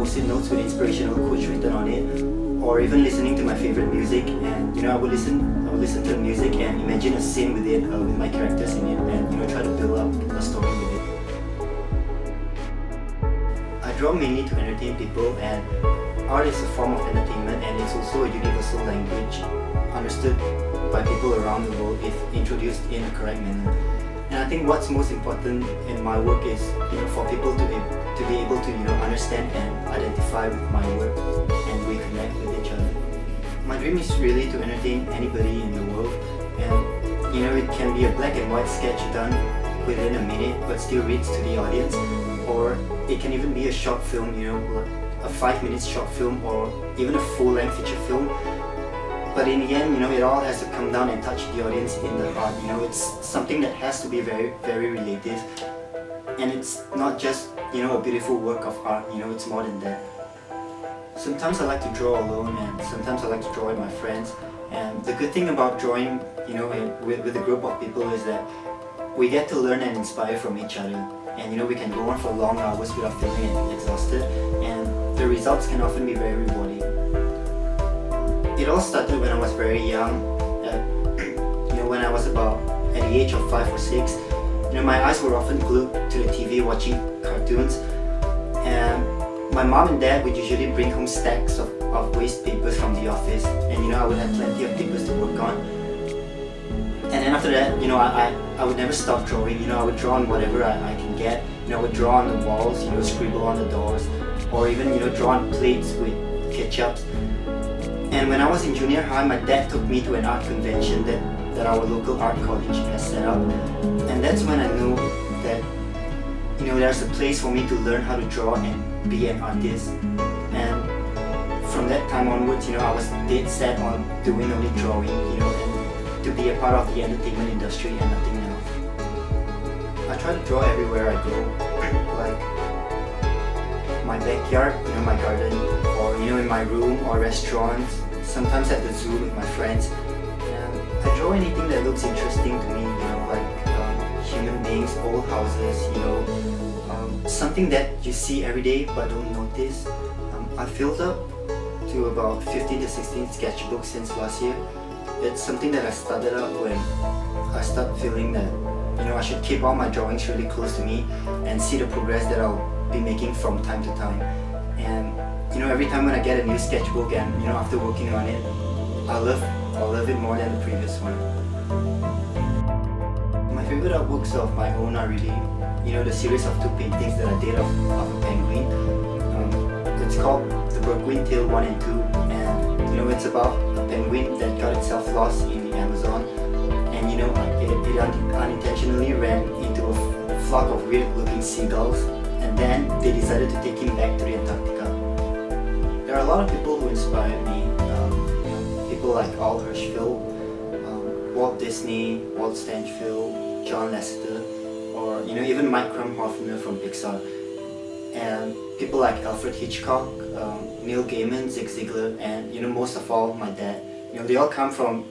post-it notes with inspirational quotes written on it, or even listening to my favorite music. And I would listen to the music and imagine a scene with it, with my characters in it, and try to build up a story with it. I draw mainly to entertain people, and art is a form of entertainment, and it's also a universal language understood by people around the world if introduced in a correct manner. And I think what's most important in my work is for people to be able to understand and identify with my work and reconnect with each other. My dream is really to entertain anybody in the world, and it can be a black and white sketch done within a minute but still reads to the audience, or it can even be a short film, a 5-minute short film, or even a full-length feature film. But in the end, it all has to come down and touch the audience in the heart. It's something that has to be very, very relative, and it's not just a beautiful work of art. It's more than that. Sometimes I like to draw alone, and sometimes I like to draw with my friends. And the good thing about drawing, with a group of people is that we get to learn and inspire from each other. And we can go on for long hours without feeling exhausted, and the results can often be very rewarding. It all started when I was very young. When I was about at the age of 5 or 6. My eyes were often glued to the TV watching cartoons, and my mom and dad would usually bring home stacks of waste papers from the office, and I would have plenty of papers to work on. And then after that, I would never stop drawing. I would draw on whatever I can get. I would draw on the walls, scribble on the doors, or even draw on plates with ketchups. And when I was in junior high, my dad took me to an art convention that our local art college has set up. And that's when I knew that there's a place for me to learn how to draw and be an artist. And from that time onwards, I was dead set on doing only drawing, and to be a part of the entertainment industry and nothing else. I try to draw everywhere I go, like my backyard, my garden, or in my room or restaurants, sometimes at the zoo with my friends. And I draw anything that looks interesting to me, like human beings, old houses, something that you see every day but don't notice. I filled up to about 15 to 16 sketchbooks since last year. It's something that I started out when I started feeling that I should keep all my drawings really close to me and see the progress that I'll be making from time to time. And every time when I get a new sketchbook and after working on it, I'll love it more than the previous one. My favorite artworks of my own are really the series of 2 paintings that I did of a penguin. It's called The Penguin Tale 1 and 2, and it's about a penguin that got itself lost in the Amazon, and it unintentionally ran into a flock of weird looking seagulls, and then they decided to take him back to the Antarctica. There are a lot of people who inspired me, people like Al Hirschfeld, Walt Disney, Walt Stanchfield, John Lasseter, or even Mike Krumhofner from Pixar, and people like Alfred Hitchcock, Neil Gaiman, Zig Ziglar, and most of all my dad. They all come from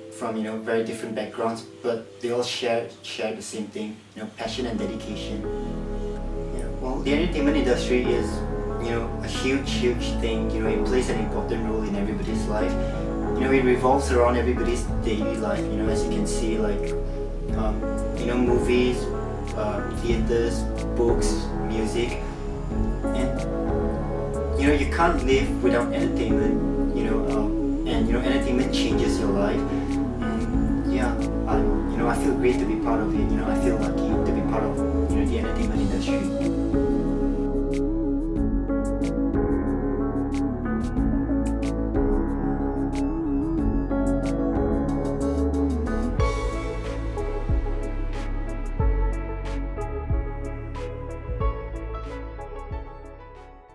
very different backgrounds, but they all share the same thing, passion and dedication. Well, the entertainment industry is a huge thing. It plays an important role in everybody's life. It revolves around everybody's daily life. As you can see, like movies, theaters, books, music, and you can't live without entertainment. And entertainment changes your life. And yeah, I feel great to be part of it. I feel lucky to be part of the entertainment industry.